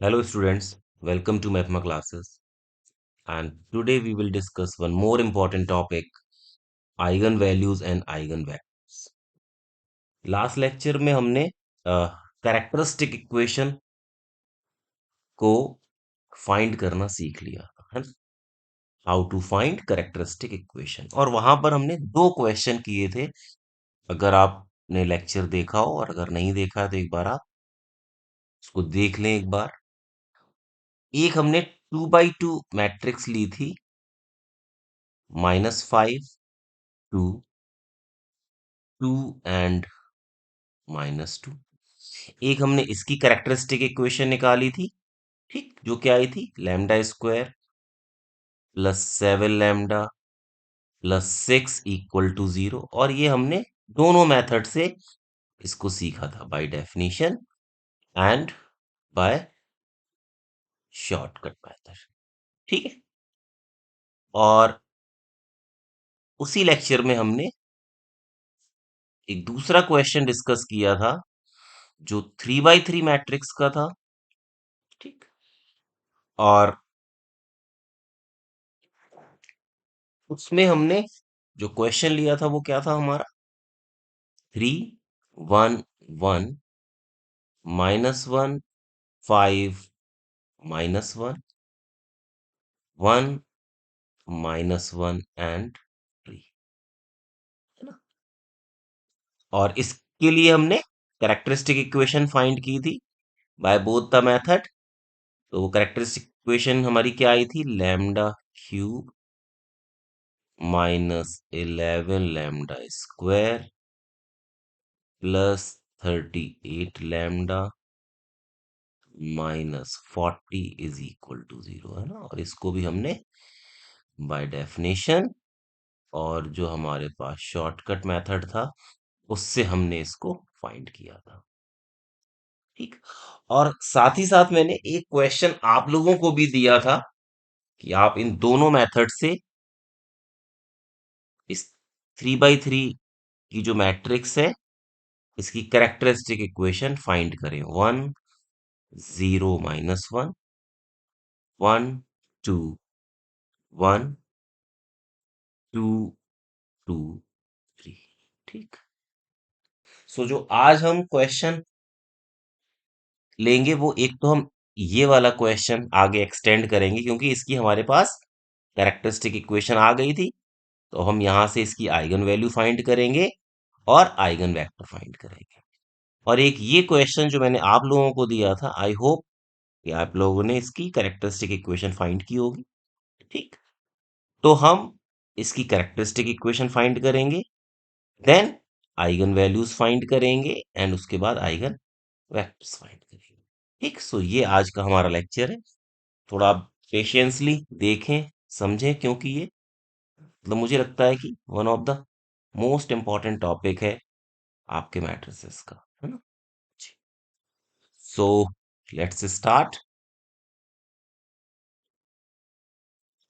Hello students, welcome to Mathma classes, and today we will discuss one more important topic, eigenvalues and eigenvectors. Last lecture में हमने characteristic equation को find करना सीख लिया है, how to find characteristic equation. और वहां पर हमने दो क्वेश्चन किए थे। अगर आपने लेक्चर देखा हो और अगर नहीं देखा है तो एक बार आप उसको देख लें एक बार। एक हमने 2x2 मैट्रिक्स ली थी, -5, 2, 2 एंड -2। एक हमने इसकी कैरेक्टरिस्टिक इक्वेशन निकाली थी, ठीक, जो क्या आई थी, lambda square plus 7 lambda plus 6 = 0। और ये हमने दोनों मेथड से इसको सीखा था, by definition and by shortcut method, ठीक है। और उसी लेक्चर में हमने एक दूसरा क्वेश्चन डिस्कस किया था, जो 3x3 मैट्रिक्स का था, ठीक। और उसमें हमने जो क्वेश्चन लिया था वो क्या था हमारा, 3 1 1 -1 5 -1 1 -1 एंड 3, है ना। और इसके लिए हमने कैरेक्टरिस्टिक इक्वेशन फाइंड की थी बाय बोथ द मेथड। तो वो कैरेक्टरिस्टिक इक्वेशन हमारी क्या आई थी, lambda cube -11 lambda square +38 lambda -40 = 0, है ना। और इसको भी हमने बाय डेफिनेशन और जो हमारे पास शॉर्टकट मेथड था उससे हमने इसको फाइंड किया था, ठीक। और साथ ही साथ मैंने एक क्वेश्चन आप लोगों को भी दिया था कि आप इन दोनों मेथड से इस 3x3 की जो मैट्रिक्स है इसकी कैरेक्टरिस्टिक इक्वेशन फाइंड करें। 1 0 -1 1 2 1 2 2 3, ठीक। सो जो आज हम क्वेश्चन लेंगे वो एक तो हम ये वाला क्वेश्चन आगे एक्सटेंड करेंगे, क्योंकि इसकी हमारे पास कैरेक्टरिस्टिक इक्वेशन आ गई थी। तो हम यहां से इसकी आइगन वैल्यू फाइंड करेंगे और आइगन वेक्टर फाइंड करेंगे। और एक ये क्वेश्चन जो मैंने आप लोगों को दिया था, आई होप कि आप लोगों ने इसकी कैरेक्टरिस्टिक इक्वेशन फाइंड की होगी, ठीक। तो हम इसकी कैरेक्टरिस्टिक इक्वेशन फाइंड करेंगे, देन आइगन वैल्यूज फाइंड करेंगे एंड उसके बाद आइगन वेक्टर्स फाइंड करेंगे, ठीक। सो ये आज का हमारा लेक्चर है। थोड़ा आप पेशेंसली देखें, समझें, क्योंकि ये मतलब मुझे लगता है कि one of the most important topic है आपके मैट्रिसेस का, है ना। So let's start.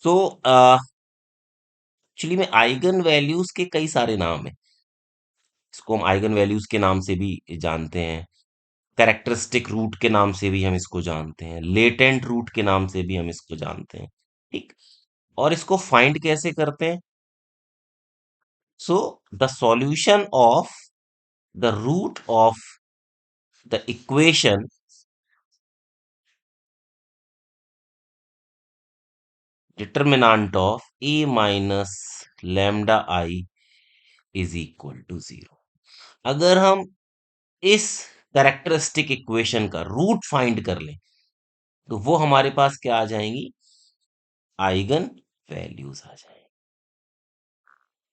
So actually में आइगन वैल्यूज के कई सारे नाम हैं। इसको हम आइगन वैल्यूज के नाम से भी जानते हैं, कैरेक्टरिस्टिक रूट के नाम से भी हम इसको जानते हैं, लेटेंट रूट के नाम से भी हम इसको जानते हैं, ठीक। और इसको फाइंड कैसे करते हैं, so the solution of the root of the equation determinant of a minus lambda I =0। अगर हम इस कैरेक्टरिस्टिक इक्वेशन का रूट फाइंड कर लें तो वो हमारे पास क्या आ जाएंगी, आइगन वैल्यूज आ जाएंगी,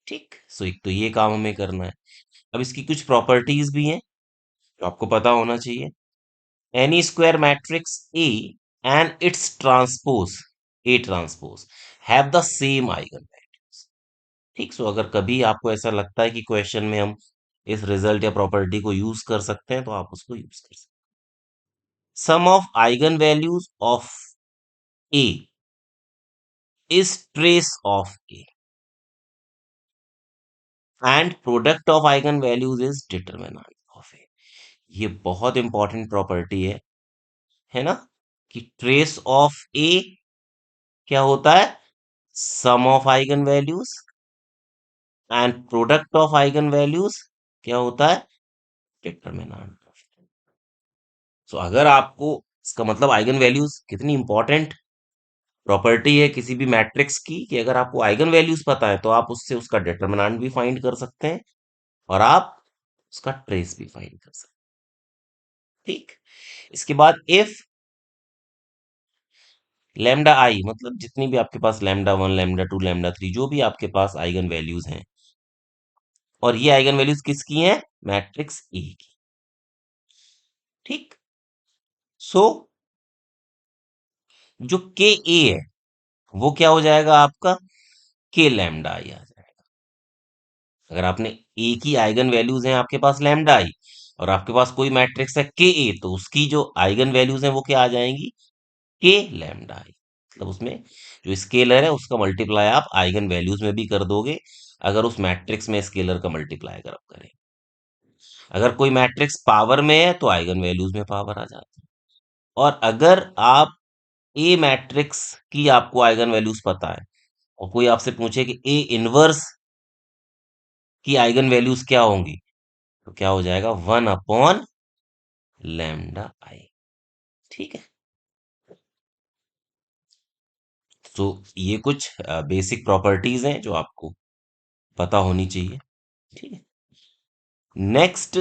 ठीक। सो एक तो ये काम हमें करना है। अब इसकी कुछ प्रॉपर्टीज भी हैं जो आपको पता होना चाहिए। N E square matrix A and it's transpose A transpose have the same eigen values, ठीक। सो अगर कभी आपको ऐसा लगता है कि क्वेश्चन में हम इस रिजल्ट या प्रॉपर्टी को यूज कर सकते हैं तो आप उसको यूज कर सकते हैं। Sum of eigen values of A is trace of A and product of eigen values is determinant of A. ये बहुत इंपॉर्टेंट प्रॉपर्टी है ना। कि ट्रेस ऑफ ए क्या होता है, sum of eigen values, and product of eigen values क्या होता है, डिटरमिनेंट। सो अगर आपको, इसका मतलब आइगन वैल्यूज कितनी इंपॉर्टेंट प्रॉपर्टी है किसी भी मैट्रिक्स की, कि अगर आपको आइगन वैल्यूज पता है तो आप उससे उसका डिटरमिनेंट भी फाइंड कर सकते हैं और आप उसका ट्रेस भी फाइंड कर सकते हैं। ठीक। इसके बाद इफ लैम्डा आई, मतलब जितनी भी आपके पास lambda one, lambda two, lambda three, जो भी आपके पास आइगन वैल्यूज हैं, और ये आइगन वैल्यूज किसकी हैं, मैट्रिक्स ए की। ठीक। सो जो के ए है वो क्या हो जाएगा आपका, के लैम्डा आई आ जाएगा। अगर आपने ए की आइगन वैल्यूज हैं आपके पास लैम्डा आई, और आपके पास कोई मैट्रिक्स है के ए, तो उसकी जो आइगन वैल्यूज हैं वो क्या आ जाएंगी, के लैम्डा आई। मतलब उसमें जो स्केलर है उसका मल्टीप्लाई आप आइगन वैल्यूज में भी कर दोगे, अगर उस मैट्रिक्स में स्केलर का मल्टीप्लाई अगर आप करें। अगर कोई मैट्रिक्स पावर में है तो आइगन वैल्यूज में पावर आ जाती है। और अगर आप ए मैट्रिक्स की आपको आइगन वैल्यूज पता है, और कोई आपसे पूछे कि ए इनवर्स की आइगन वैल्यूज क्या होंगी, तो क्या हो जाएगा, वन अपॉन लैम्डा आई। ठीक है। तो ये कुछ बेसिक प्रॉपर्टीज हैं जो आपको पता होनी चाहिए। ठीक है। नेक्स्ट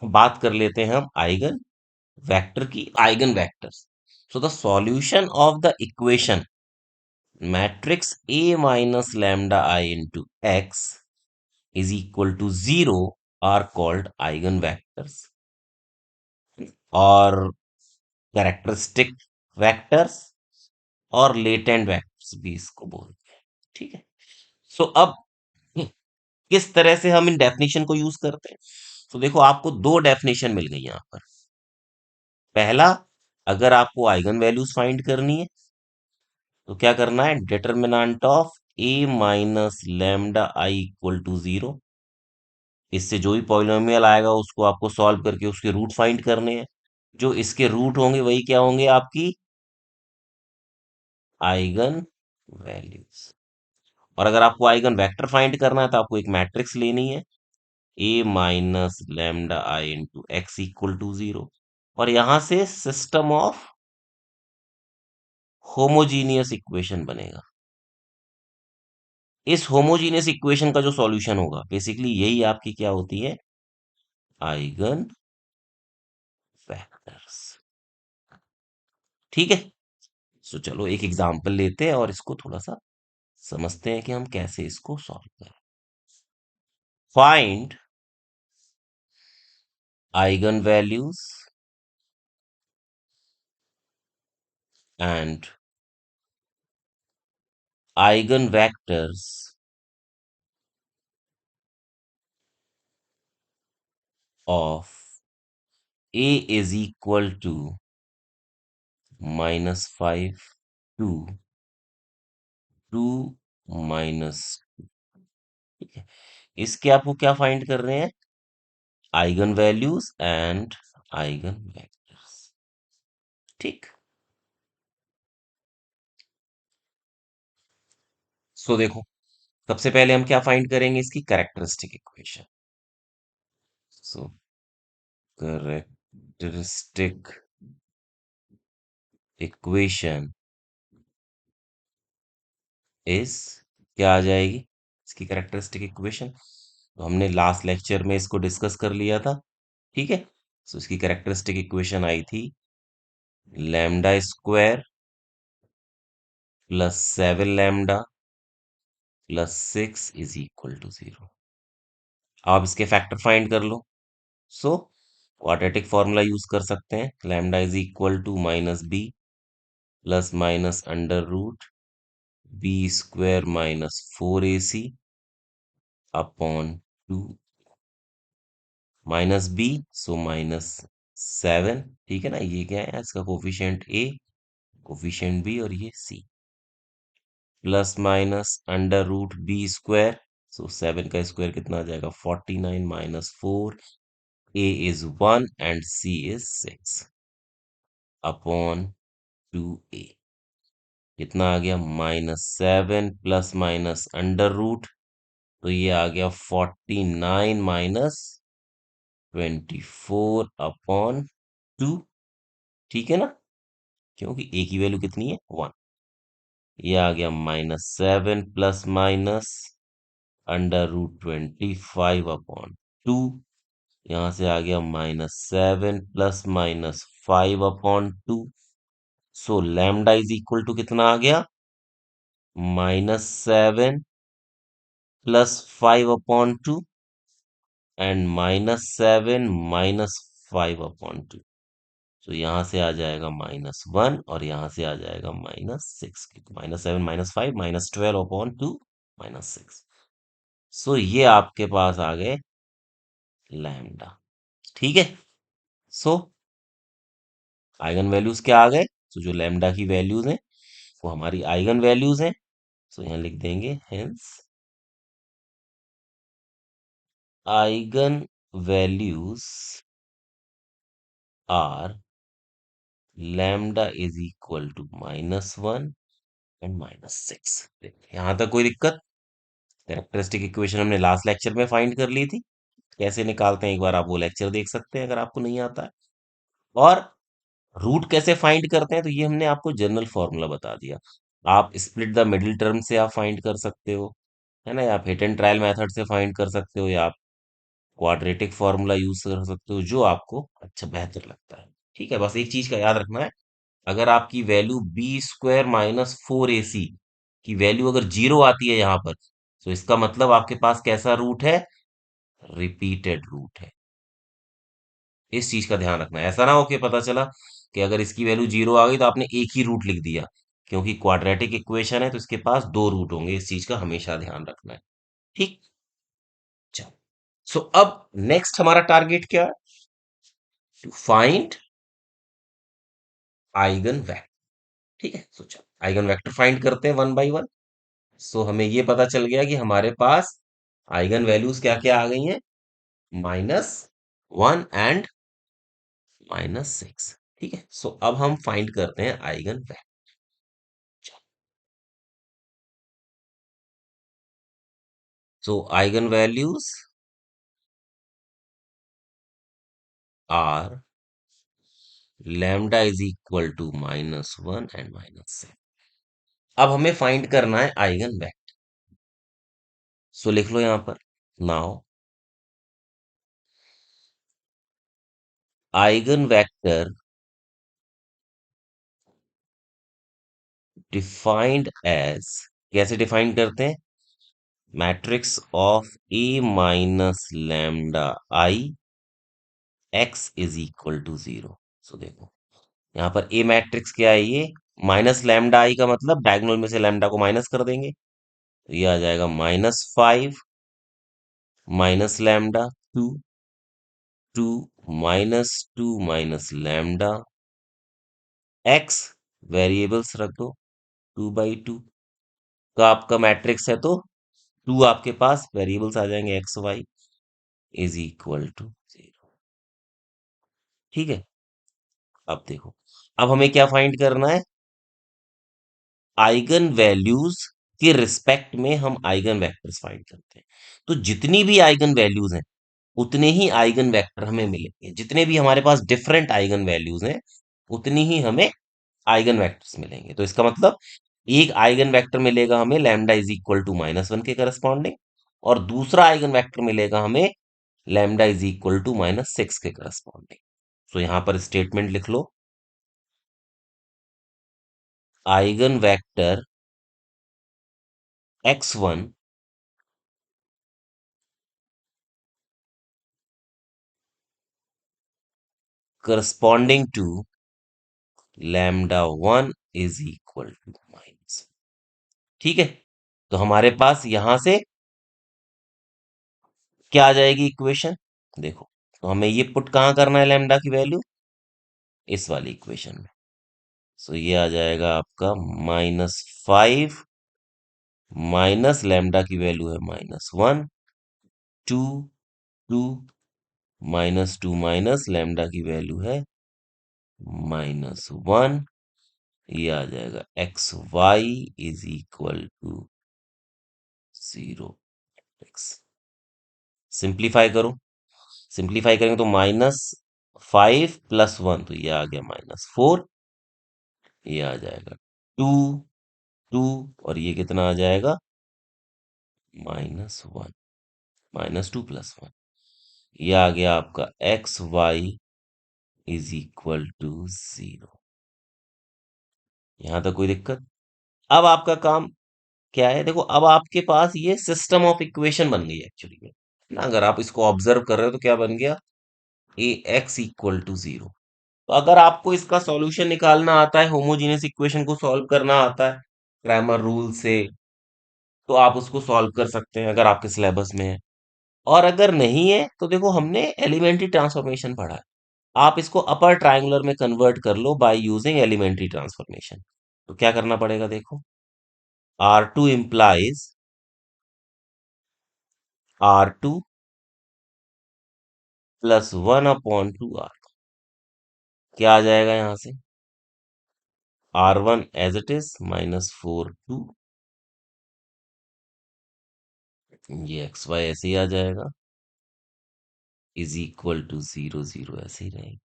बात कर लेते हैं हम आइगन वेक्टर की, eigen vectors. So the solution of the equation matrix A minus lambda I into x is equal to zero are called eigen vectors, और कैरेक्टरिस्टिक वेक्टर्स और लेटेंट वेक्टर्स भी इसको बोलते हैं। ठीक है। सो अब किस तरह से हम इन डेफिनेशन को यूज करते हैं, तो देखो आपको दो डेफिनेशन मिल गई यहां पर। पहला, अगर आपको आइगन वैल्यूज फाइंड करनी है तो क्या करना है, determinant of A minus lambda I equal to zero. इससे जो भी पॉलिनोमियल आएगा उसको आपको सॉल्व करके उसके रूट फाइंड करने हैं। जो इसके रूट होंगे वही क्या होंगे, आपकी आइगन वैल्यूज। और अगर आपको आइगन वेक्टर फाइंड करना है तो आपको एक मैट्रिक्स लेनी है, A minus lambda I into X equal to zero, और यहां से सिस्टम ऑफ होमोजीनियस इक्वेशन बनेगा। इस होमोजीनियस इक्वेशन का जो सॉल्यूशन होगा, बेसिकली यही आपकी क्या होती है, आइगन वेक्टर्स। ठीक है। सो चलो एक एग्जांपल लेते हैं और इसको थोड़ा सा समझते हैं कि हम कैसे इसको सॉल्व करें। Find eigen values and eigen vectors of A is equal to -5 two 2 minus. ठीक है। इसके आपको क्या फाइंड कर रहे हैं, eigen values and eigen vectors. ठीक। सो देखो, सबसे पहले हम क्या फाइंड करेंगे, इसकी characteristic equation. So characteristic equation is, क्या आ जाएगी इसकी कैरेक्टरिस्टिक इक्वेशन, तो हमने लास्ट लेक्चर में इसको डिस्कस कर लिया था। ठीक है। सो इसकी कैरेक्टरिस्टिक इक्वेशन आई थी lambda square plus 7 lambda plus 6 is equal to zero. आप इसके फैक्टर फाइंड कर लो। सो क्वाड्रेटिक फॉर्मूला यूज कर सकते हैं, lambda is equal to minus B plus minus under root B square minus 4ac upon 2 minus B, so -7। ठीक है ना, ये क्या है, इसका कोफिशिएंट ए, कोफिशिएंट बी, और ये C, plus minus under root B square, so 7 का स्क्वायर कितना आ जाएगा, 49 minus 4, A is 1 and C is 6। Upon 2a। कितना आ गया? -7 प्लस माइनस अंडर रूट, तो ये आ गया 49 माइनस 24 अपॉन 2। ठीक है ना? क्योंकि a की वैल्यू कितनी है? 1। ये आ गया -7 plus minus under root 25 upon 2। यहां से आ गया -7 plus minus 5/2। So lambda is equal to कितना आ गया? -7 प्लस 5/2 एंड -7 माइनस 5/2। तो यहां से आ जाएगा -1 और यहां से आ जाएगा -6। -7 -5 -12/2 -6। सो ये आपके पास आ गए लैम्डा। ठीक है। सो आइगन वैल्यूज क्या आ गए? तो जो लैम्डा की वैल्यूज हैं वो हमारी आइगन वैल्यूज हैं। सो यहां लिख देंगे hence eigen values are lambda is equal to -1 and -6। यहां तक कोई दिक्कत? कैरेक्टरिस्टिक इक्वेशन हमने लास्ट लेक्चर में फाइंड कर ली थी। कैसे निकालते हैं एक बार आप वो लेक्चर देख सकते हैं अगर आपको नहीं आता है। और रूट कैसे फाइंड करते हैं तो ये हमने आपको जनरल फॉर्मूला बता दिया। आप स्प्लिट द मिडिल टर्म से आप फाइंड कर सकते हो, है ना, या आप हिट एंड ट्रायल मेथड से फाइंड कर सकते हो, या आप क्वाड्रेटिक फॉर्मूला यूज कर सकते हो, जो आपको अच्छा बेहतर लगता है। ठीक है, बस एक चीज का याद रखना है, अगर आपकी वैल्यू b² - 4ac की वैल्यू अगर 0 आती है यहाँ पर, तो इसका मतलब आपके पास कैसा रूट है? रिपीटेड रूट है। इस चीज का ध्यान रखना है। ऐसा ना हो कि पता चला कि अगर इसकी वैल्यू 0 आ गई तो आपने एक ही रूट लिख दिया, क्योंकि क्वाड्रेटिक इक्वेशन है तो इसके पास दो रूट होंगे। इस चीज का हमेशा ध्यान रखना है। ठीक। चलो, सो अब नेक्स्ट हमारा टारगेट क्या है? To find eigen vector. ठीक है, सो चलो आइगन वेक्टर फाइंड करते हैं वन बाय वन। सो हमें ये पता चल गया कि हमारे पास आइगन वैल्यूज क्या क्या आ गई हैं, -1 एंड -6। ठीक है, सो अब हम फाइंड करते हैं eigen vector. So eigen values are lambda is equal to -1 and -6। अब हमें फाइंड करना है आइगन वेक्टर। सो लिख लो यहां पर, now eigen vector defined as, कैसे डिफाइन करते हैं? Matrix of A minus lambda I x is equal to 0। So देखो यहाँ पर ए मैट्रिक्स क्या है? ये माइनस लैम्डा आई का मतलब डायगोनल में से लैम्डा को माइनस कर देंगे, तो ये आ जाएगा -5 minus lambda 2, 2 -2 minus lambda x, variables रख दो 2/2 का आपका मैट्रिक्स है, तो 2 आपके पास वेरिएबल्स आ जाएंगे x y is equal to 0। ठीक है, अब देखो, अब हमें क्या फाइंड करना है? आइगन वैल्यूज के रिस्पेक्ट में हम आइगन वेक्टर्स फाइंड करते हैं। तो जितनी भी आइगन वैल्यूज हैं उतने ही आइगन वेक्टर हमें मिलेंगे। जितने भी हमारे पास डिफरेंट आइगन वैल्यूज हैं उतनी ही हमें आइगन वेक्टर्स मिलेंगे। तो इसका मतलब एक आइगन वेक्टर मिलेगा हमें लैम्डा इज इक्वल टू -1 के करस्पॉन्डिंग, और दूसरा आइगन वेक्टर मिलेगा हमें लैम्डा इज इक्वल टू -6 के करस्पॉन्डिंग। तो यहां पर स्टेटमेंट लिख लो, eigen vector x1 corresponding to λ1 is equal to -। ठीक है, तो हमारे पास यहां से क्या आ जाएगी इक्वेशन? देखो, तो हमें ये पुट कहां करना है लैम्डा की वैल्यू? इस वाली इक्वेशन में। सो ये आ जाएगा आपका -5 माइनस लैम्डा की वैल्यू है -1, 2, 2 -2 माइनस लैम्डा की वैल्यू है -1, ये आ जाएगा xy is equal to 0 x। Simplify करो, सिंप्लीफाई करेंगे तो -5 + 1, तो ये आ गया -4, ये आ जाएगा 2 और ये कितना आ जाएगा -1, -2 + 1, ये आ गया आपका xy इज इक्वल टू 0। यहां तक कोई दिक्कत? अब आपका काम क्या है, देखो अब आपके पास ये सिस्टम ऑफ इक्वेशन बन गई एक्चुअली में ना। अगर आप इसको ऑब्जर्व कर रहे हो तो क्या बन गया, ए एक्स इक्वल टू 0। तो अगर आपको इसका सॉल्यूशन निकालना आता है, होमोजीनियस इक्वेशन को सॉल्व करना आता है क्रैमर रूल से, तो आप उसको सॉल्व कर सकते हैं अगर आपके सिलेबस में है। और अगर नहीं है तो देखो हमने एलिमेंट्री ट्रांसफॉर्मेशन पढ़ा है, आप इसको अपर ट्रायंगुलर में कन्वर्ट कर लो बाय यूजिंग एलिमेंट्री ट्रांसफॉर्मेशन। तो क्या करना पड़ेगा देखो, R2 implies R2 plus 1/2 R। क्या आ जाएगा यहां से, R1 एज इट इज -4 2, ये एक्स वाई ऐसे ही आ जाएगा, इज इक्वल टू 0 0 ऐसे ही रहेगा।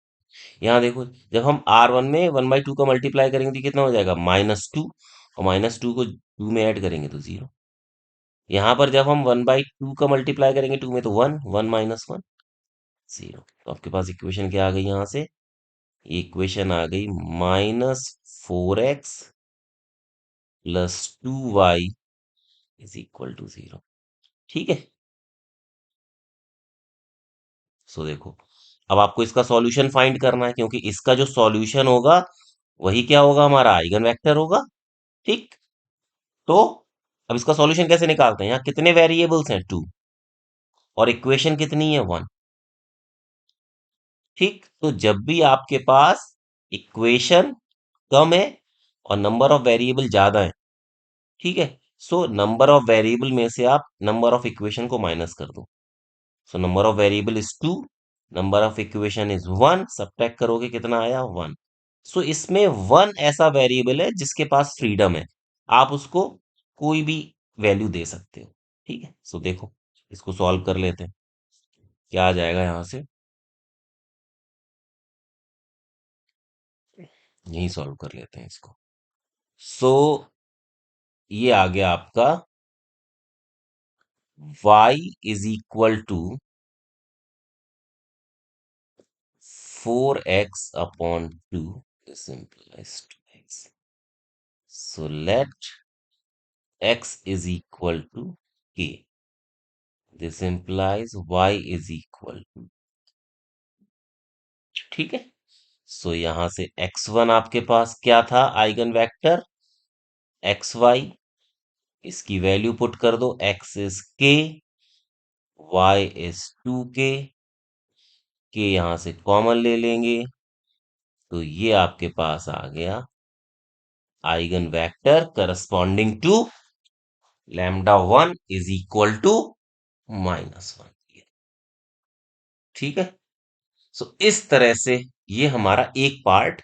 यहाँ देखो, जब हम R1 में 1/2 का मल्टीप्लाई करेंगे तो कितना हो जाएगा -2, और -2 को 2 में ऐड करेंगे तो 0। यहाँ पर जब हम 1/2 का मल्टीप्लाई करेंगे 2 में तो 1, 1 - 1 0। तो आपके पास इक्वेशन क्या आ गई यहाँ से, इक्वेशन आ गई -4x + 2y is equal to 0। ठीक है, सो देखो अब आपको इसका सॉल्यूशन फाइंड करना है, क्योंकि इसका जो सॉल्यूशन होगा वही क्या होगा, हमारा आइगन वेक्टर होगा। ठीक, तो अब इसका सॉल्यूशन कैसे निकालते हैं, यहाँ कितने वेरिएबल्स हैं 2, और इक्वेशन कितनी है 1। ठीक, तो जब भी आपके पास इक्वेशन कम है और नंबर ऑफ वेरिएबल ज्यादा है, ठीक है, सो नंबर ऑफ वेरिएबल में से आप नंबर ऑफ इक्वेशन को माइनस कर दो। So number of variable is 2, number of equation is 1, subtract करोगे कितना आया 1। सो इसमें 1 ऐसा वेरिएबल है जिसके पास फ्रीडम है, आप उसको कोई भी वैल्यू दे सकते हो। ठीक है, सो देखो इसको सॉल्व कर लेते हैं, क्या आ जाएगा यहां से, यही सॉल्व कर लेते हैं इसको। सो ये आ गया आपका y is equal to 4x/2, this implies 2x, so let x is equal to k, this implies y is equal to, ठीक है। सो यहां से x1 आपके पास क्या था, आइगन वेक्टर xy, इसकी वैल्यू पुट कर दो, x is k, y is 2k, k यहां से कॉमन ले लेंगे तो ये आपके पास आ गया eigen vector corresponding to λ1 is equal to -1। ठीक है, सो इस तरह से ये हमारा एक पार्ट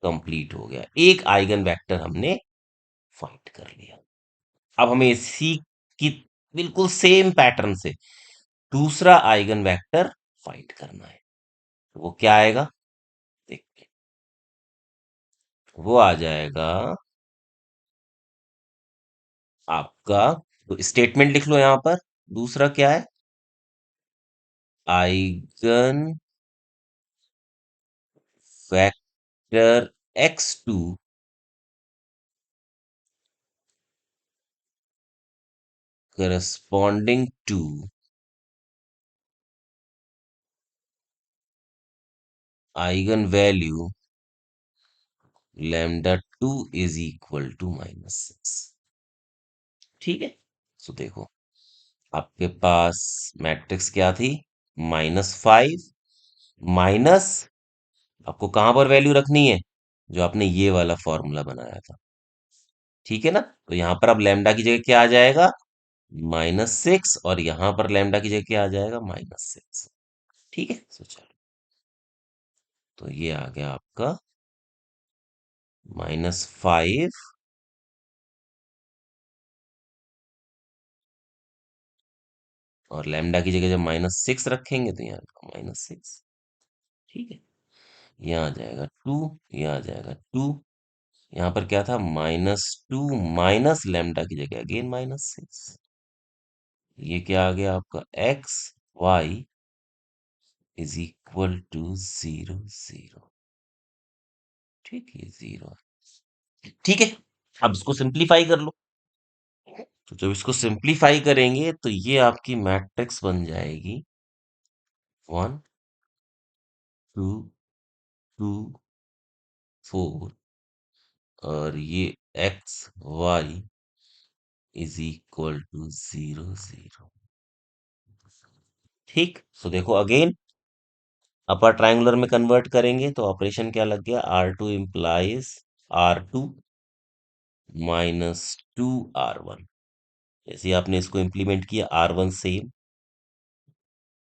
कंप्लीट हो गया, एक आइगन वेक्टर हमने फाइंड कर लिया। अब हमें इसी की बिल्कुल सेम पैटर्न से दूसरा आइगन वेक्टर फाइंड करना है। तो वो क्या आएगा, देखते हैं। वो आ जाएगा आपका, तो स्टेटमेंट लिख लो यहां पर, दूसरा क्या है, eigen vector x2 corresponding to eigen value λ2 is equal to -6। ठीक है, सो देखो आपके पास मैट्रिक्स क्या थी, -5 माइनस, आपको कहां पर वैल्यू रखनी है, जो आपने ये वाला फॉर्मूला बनाया था। ठीक है ना, तो यहां पर अब लैम्डा की जगह क्या आ जाएगा, -6, और यहां पर लैम्डा की जगह क्या आ जाएगा, -6। ठीक है, सो चलो, तो ये आ गया आपका -5 और लैम्डा की जगह जब -6 रखेंगे तो यहाँ -6। ठीक है, यहाँ आ जाएगा 2, यहाँ आ जाएगा 2। यहाँ पर क्या था, -2 माइनस लैम्डा की जगह अगेन -6। ये क्या आ गया आपका, XY इज इक्वल टू 0 0। ठीक है, 0। ठीक है, अब इसको सिंप्लीफाई कर लो। तो जब इसको सिंप्लीफाई करेंगे तो ये आपकी मैट्रिक्स बन जाएगी 1 2 2 4 और ये XY इज इक्वल टू 0 0। ठीक, तो देखो अगेन अपर ट्रायंगुलर में कन्वर्ट करेंगे तो ऑपरेशन क्या लग गया, R2 इम्प्लाइज R2 -2R1। जैसे आपने इसको इम्प्लीमेंट किया R1 सेम,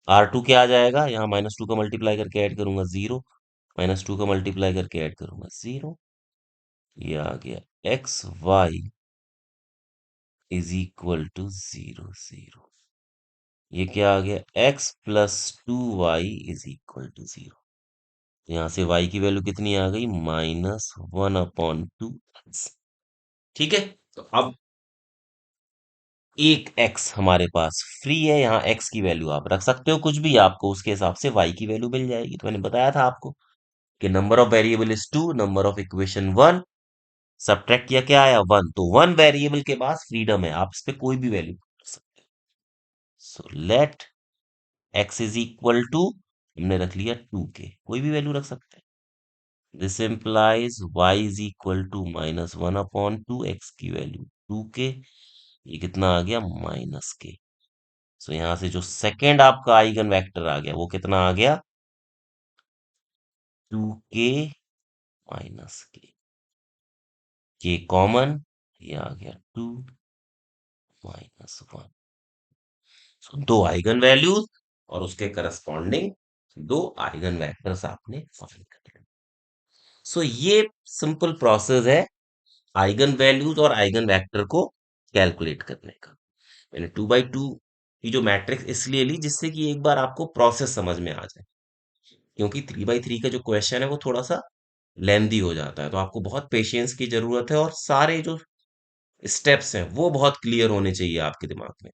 R2 क्या आ जाएगा, यहाँ -2 का मल्टीप्लाई करके ऐड करूंगा 0, -2 का मल्टीप्लाई करके ऐड करूंगा 0। ये आ गया XY इज इक्वल टू 0 0। ये क्या आ गया, X plus 2Y is equal to 0। यहाँ से Y की वैल्यू कितनी आ गई, -1/2x। ठीक है, तो अब एक x हमारे पास फ्री है, यहाँ x की वैल्यू आप रख सकते हो कुछ भी, आपको उसके हिसाब से y की वैल्यू मिल जाएगी। तो मैंने बताया था आपको कि number of variable is 2, number of equation 1, subtract किया क्या आया 1, तो 1 वेरिएबल के पास फ्रीडम है, आप इस पे कोई भी वैल्यू रख सकते हो। So let x is equal to, हमने रख लिया 2 के, कोई भी वैल्यू रख सकते हैं। This implies y is equal to -1/2, x की वैल्यू 2 के, ये कितना आ गया, -k। सो यहां से जो सेकेंड आपका आइगन वेक्टर आ गया वो कितना आ गया, 2k -k कॉमन, ये आ गया 2 -1। सो दो आइगन वैल्यूज और उसके करस्पॉन्डिंग दो आइगन वेक्टर्स आपने फाइंड कर लिए। सो ये सिंपल प्रोसेस है आइगन वैल्यूज और आइगन वेक्टर को कैलकुलेट करने का। मैंने 2x2 की जो मैट्रिक्स इसलिए ली जिससे कि एक बार आपको प्रोसेस समझ में आ जाए, क्योंकि 3x3 का जो क्वेश्चन है वो थोड़ा सा लेंदी हो जाता है, तो आपको बहुत पेशेंस की जरूरत है और सारे जो स्टेप्स हैं वो बहुत क्लियर होने चाहिए आपके दिमाग में।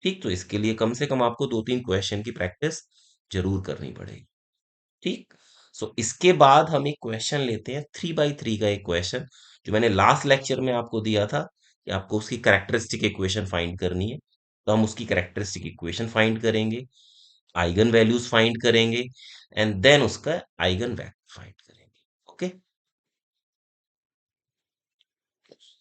ठीक, तो इसके लिए कम से कम आपको 2-3 क्वेश्चन की प्रैक्टिस जरूर करनी पड़ेगी। ठीक, सो इसके बाद हम एक क्वेश्चन लेते हैं 3x3 का, एक क्वेश्चन जो मैंने लास्ट लेक्चर में आपको दिया था कि आपको उसकी कैरेक्टरिस्टिक इक्वेशन फाइंड करनी है। तो हम उसकी कैरेक्टरिस्टिक इक्वेशन फाइंड करेंगे, आइगन वैल्यूज फाइंड करेंगे एंड देन उसका आइगन वेक्टर फाइंड करेंगे। ओके,